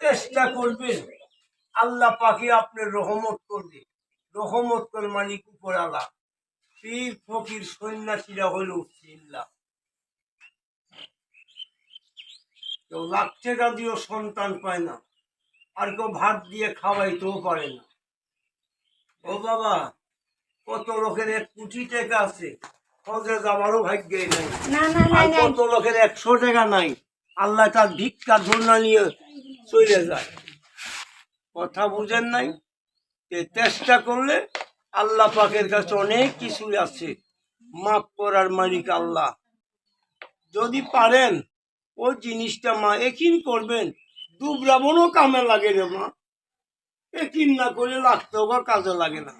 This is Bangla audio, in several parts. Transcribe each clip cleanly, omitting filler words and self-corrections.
চেষ্টা করবেন আল্লাহ পাকে আপনার রহমত করবে। রহমত করে মালিক উপর আল্লাহ। পীর ফকির সন্ন্যাসীরা হইল চিল্লা। কেউ লাখ টাকা দিয়েও সন্তান পায় না, আর কেউ ভাত দিয়ে খাওয়াইতেও পারে না। ও বাবা, কত লোকের 1 কোটি টাকা আছে, হজে যাওয়ারও ভাগ্যে নাই। আর কত লোকের 100 টাকা নাই, আল্লাহ তার ভিক্ষা ধর্ণা নিয়ে চলে যায়। কথা বুঝেন নাই? চেষ্টা করলে আল্লাহ পাকের কাছে অনেক কিছু আছে, মাফ করার মালিক আল্লাহ। যদি পারেন ওই জিনিসটা মা একিন করবেন, দুবরাবনও কামে লাগে রে মা। একিন না করে লাগতেও বা কাজে লাগে না।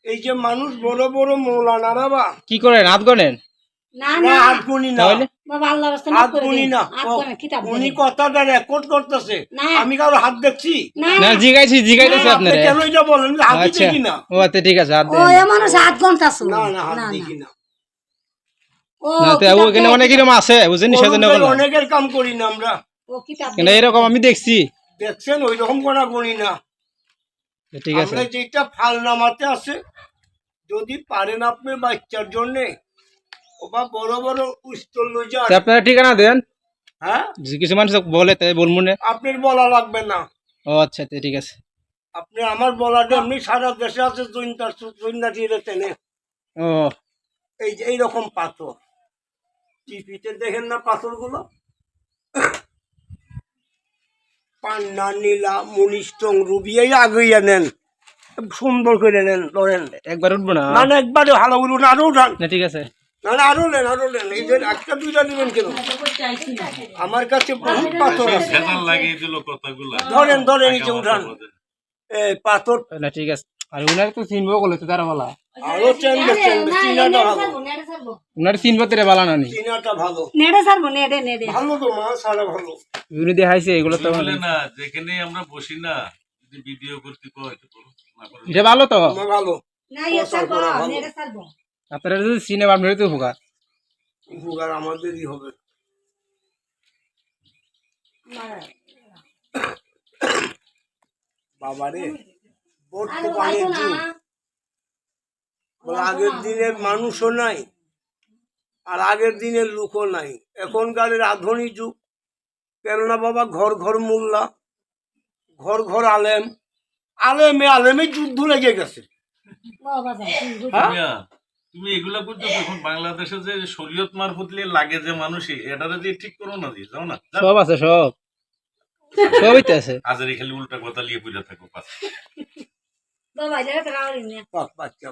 এই যে মানুষ বড় বড় মৌলানারা বা কি করেন, হাত গনেন? হাত গুনি না, হাত গুনি না। উনি কথাটা রেকর্ড করতেছে, আমি কারো হাত দেখছি না? জিগাইতেছি আপনারা কেন এটা বলেন যে হাত দেখি না? ও আচ্ছা, ঠিক আছে, হাত দেন। না না, হাত দেখি না। না তো ওখানে অনেক এরকম আছে, বুঝেন, সেজন্য বললাম। অনেকের কাম করি না আমরা, কিন্তু এরকম আমি দেখছি। দেখছেন, ওই রকম কোনা গুনি না। ঠিক আছে, আমরা যেটা ফাল নামাতে আছে, যদি পারেন আপনি বাচ্চার জন্যে ওবা বড় বড় উস্তল লই যান। আপনারা ঠিকানা দেন। হ্যাঁ, কিছু মানুষ বলে তাই বলবো না। আপনার বলা লাগবে না। ও আচ্ছা, ঠিক আছে। আপনি আমার বলাটা এমনি সারা দেশে আছে, জৈন্দাটিরে তেনে। ও এই যে এইরকম পাথর টিভিতে দেখেন না, পাথরগুলো পান্না, নীলা, মনিষ্টং, রুবি, এই আগেইয়া নেন, সুন্দর করে নেন, ধরেন। একবার উঠবো না? না না, একবারে ভালো করে উঠুন, আরো উঠান। না ঠিক আছে, না না, আরো নেন, আরো নেন। এই যে একটা দুইটা নেবেন কেন? আমার কাছে বহুত পাথর আছে। ধরেন ধরেন, এই যে উঠান, এই পাথর। না ঠিক আছে। আর উনার তো চিনবো বলে তো তারা বলা, আরো চেনবে চেনবে, চিনাটা ভালো। উনার চিনবো তেরে বালা না নি, চিনাটা ভালো। ভালো তো মা, সারা ভালো। উনি দেখাইছে এগুলো তো না, যেখানে আমরা বসি না, যদি ভিডিও করতে কয় তো করো, না করো। এটা ভালো তো, ভালো। আপনারা যদি সিনেমা আপনার তো উপকার উপকার আমাদেরই হবে। বাবারে, বর্তমানে যুগ, আগের দিনের মানুষও নাই, আর আগের দিনের লোকও নাই। এখনকার আধুনিক যুগ। কেননা বাবা, ঘর ঘর মোল্লা, ঘর ঘর আলেম, আলেমে যুদ্ধ লেগে গেছে। তুমি এগুলা করছো এখন বাংলাদেশে যে শরীয়ত মারফত লাগে যে মানুষই এটারে যে ঠিক করো না, দিয়ে যাও না। সব আছে, সবই তো আছে। আজারি খালি উল্টা কথা লিয়ে পড়ে থাকো। বাচ্চা